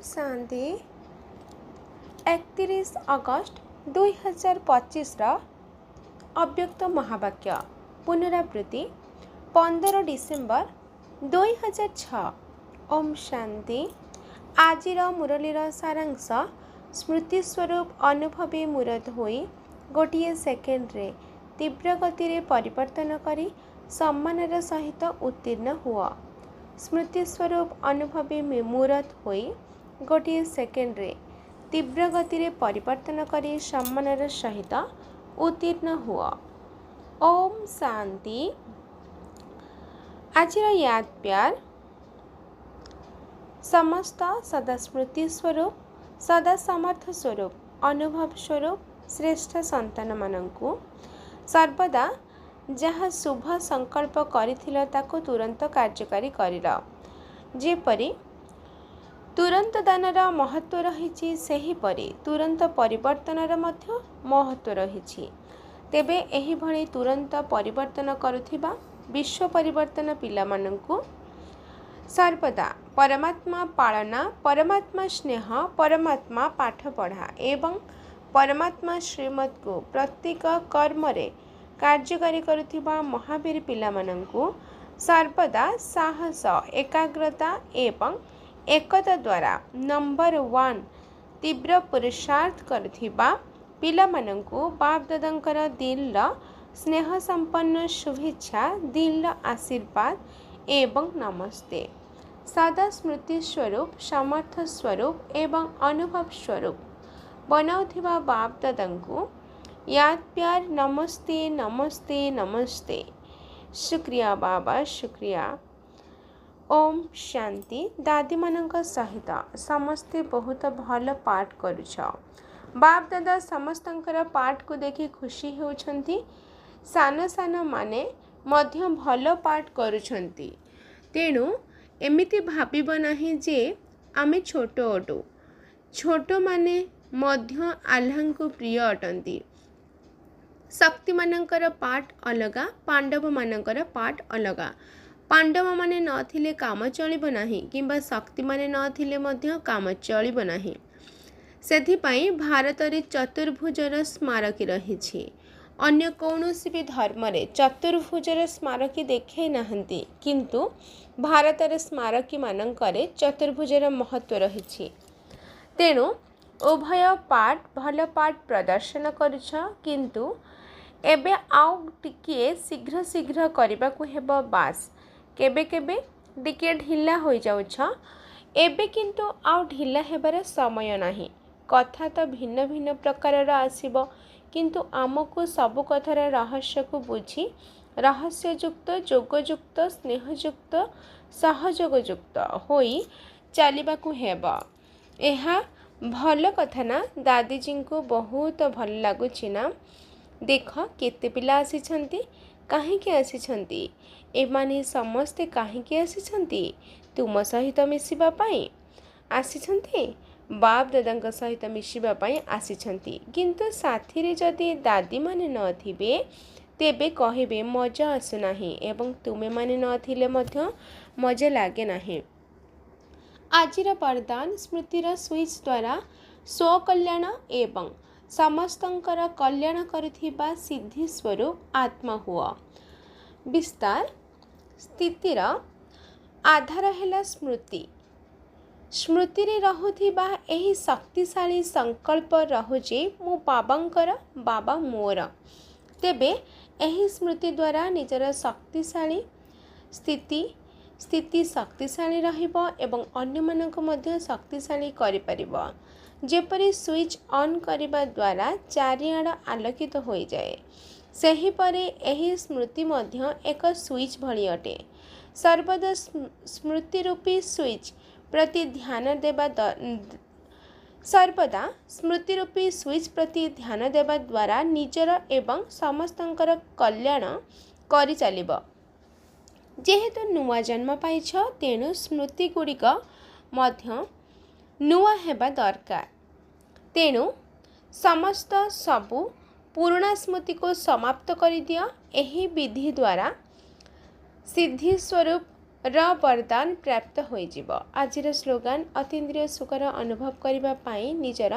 शांति 31 अगस्त 2025 अव्यक्त महावाक्य पुनरावृत्ति 15 डिसेम्बर 2006। ओम शांति। आजिर मुरलीर सारांश स्मृति स्वरूप अनुभवी मूरत होई गोटे सेकेंड रे तीव्र गति रे परिवर्तन करी सम्मानर सहित उत्तीर्ण हुआ। स्मृति स्वरूप अनुभवी मूरत होई गोटे सेकेंड रे तीव्र गति रे परिवर्तन करी सम्मानर सहित उत्तीर्ण हुआ। ओम शांति। आजिर याद प्यार समस्त सदा स्मृति स्वरूप सदा समर्थ स्वरूप अनुभव स्वरूप श्रेष्ठ संतान मानंकु सर्वदा जहाँ शुभ संकल्प करिथिल ताको तुरंत कार्यकारी करिला। जेपरि तुरंत दानर महत्व रहिछि सेहीपरि तुरंत परिवर्तनर मध्य महत्व रहिछि। तेबे एही भଳି तुरंत परिवर्तन करुथिबा विश्व परिवर्तन पिलामानंकु सर्वदा परमात्मा पालना परमात्मा स्नेह परमात्मा पाठ पढ़ा एवं परमात्मा श्रीमत को प्रत्येक कर्म रे कार्यकारी करुथिबा महावीर पिलामानंकु सर्वदा साहस एकाग्रता एवं एकता द्वारा नंबर 1 तीव्र पुरुषार्थ करुथिबा पिलामानंकु बाप दादांकर दिल स्नेह संपन्न शुभेच्छा दिल आशीर्वाद एवं नमस्ते। सदा स्मृति स्वरूप समर्थ स्वरूप एवं अनुभव स्वरूप बनाउथिबा बाप दादांकु याद प्यार नमस्ते नमस्ते नमस्ते। शुक्रिया बाबा शुक्रिया। ओम शांति। दादी मानक सहित समस्ते बहुत भल पाठ करुछ। बाप दादा समस्तंकर पाठ को देखि खुशी होउछंती। सान सान माने मध्य भल पाठ करुछंती। तेणु एमिति भाबिब नाही जे आमे छोट अटु। छोट माने मध्य आल्हां को प्रिय अटंती। शक्ति मानकर पाठ अलगा पांडव मानकर पाठ अलगा। पांडव माने नथिले काम चलिब नाही किंबा शक्ति माने नथिले मध्य काम चलिब नाही। सेथिपाई भारत रे चतुर्भुजर स्मारकी रहिछि। अन्य कौनसी भी धर्म रे चतुर्भुजर स्मारकी देखे नाहंती किंतु भारत रे स्मारकी मानकरे चतुर्भुजर महत्व रहिछि। तेणु उभय पाठ भल पाठ प्रदर्शन करुछ किंतु एबे आउ टिके शीघ्र शीघ्र करबाकू हेबो बास। केबे केबे टिके ढिला होई जाउछ। एबे किंतु आउ ढिला हेबार समय नाही। कथा तो भिन्न भिन्न प्रकार आसीबो किंतु आमको सब कथार रहस्य को बुझी रहस्ययुक्त जोगयुक्त स्नेहयुक्त सहयोगयुक्त होई चलिबाकू हेबो। एहा भल कथा ना। दादीजी को बहुत भल लागुछि ना। देख केते पिला आसीछंती काहेकि आसीछंती एमाने समस्ते काहेकि आसीछंती तुम सहित मिसिबा पाई आसीछंती बाप दादा सहित मिसिबा पाई आसीछंती। किंतु साथी रे जदि दादी माने नथिबे तेबे कहिबे मजा आसु नाही एवं तुमे माने नथिले मध्य मजा लागे नाही। आजिर वरदान स्मृतिर स्विच द्वारा स्व कल्याण एवं समस्तंकर कल्याण करुथिबा सिद्धि स्वरूप आत्मा हुआ। विस्तार स्थितिर आधार हेला स्मृति। स्मृति रे रहुथिबा एही शक्तिशाली संकल्प रहुजे मो बाबांकर बाबा मोर। तेबे एही स्मृति द्वारा निजर शक्तिशाली स्थिति शक्तिशाली रहिबो एवं अन्य मानक मध्य शक्तिशाली करि परिबो। जेपरि स्विच ऑन करिबा द्वारा चारिआड आलोकित होई जाए सेही परे एही स्मृति मध्य एक स्विच भली अटे। सर्वदा स्मृति रूपी स्विच प्रति ध्यान देबा सर्वदा स्मृति रूपी स्विच प्रति ध्यान देबा द्वारा निजर एवं समस्तंकर कल्याण करि चलिबो। जेहेतु नुआ जन्म पाइछ तेणु स्मृति गुड़िक मध्य नुआ हेबा दरकार। तेणु समस्त सबु पुराना स्मृति को समाप्त करि दियो। एही विधि द्वारा सिद्धि स्वरूप र वरदान प्राप्त होइजिब। आजिर स्लोगान अतीन्द्रिय सुखर अनुभव करने पाई निजर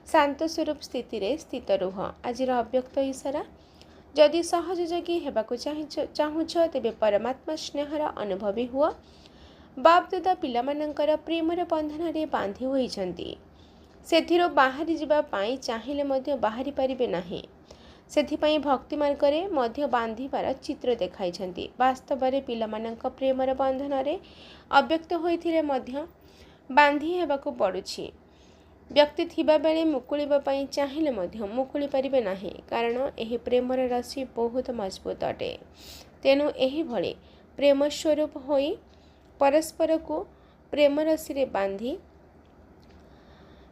शांत स्वरूप स्थिति रे स्थित रुह। आजिर अव्यक्त इशारा जदि सहयोगी हेबाकु चाहुछ तेबे परमात्मा स्नेहर अनुभवी हुआ। बाप दादा पिलामानंकर प्रेमर बंधन रे बांधी होइछंती। सेथिरो बाहरी जिबा पाई चाहिले मध्य बाहरी परिबे नाही। सेथिपाई भक्ति मार्गरे मध्य बांधिबार चित्र देखाइछंती। वास्तव रे पिलामानंक प्रेमर बंधन रे अव्यक्त होइथिले मध्य बांधी हेबाकु पडुछि। व्यक्ति थिबा बेले मुकुलिबा पाई चाहिले मध्य मुकुली परिबे नाही, कारण एही प्रेमर राशि बहुत मजबूत अटे। तेनु एही भले प्रेम स्वरूप होई परस्पर को प्रेम राशि रे बांधी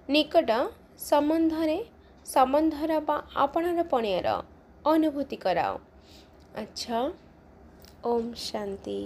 निकट संबंधर बा आपणर पणियर अनुभूति कराओ। अच्छा, ओम शांति।